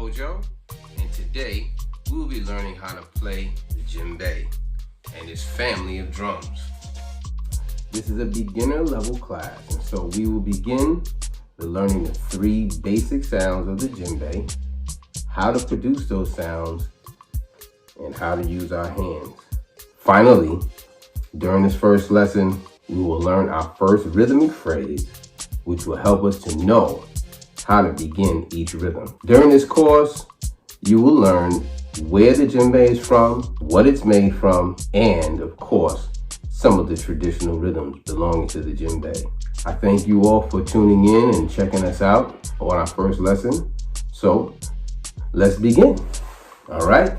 Kojo, and today we will be learning how to play the djembe and its family of drums. This is a beginner level class, and so we will begin with learning the 3 basic sounds of the djembe, how to produce those sounds, and how to use our hands. Finally, during this first lesson, we will learn our first rhythmic phrase, which will help us to know how to begin each rhythm. During this course, you will learn where the djembe is from, what it's made from, and of course, some of the traditional rhythms belonging to the djembe. I thank you all for tuning in and checking us out on our first lesson. So let's begin. All right.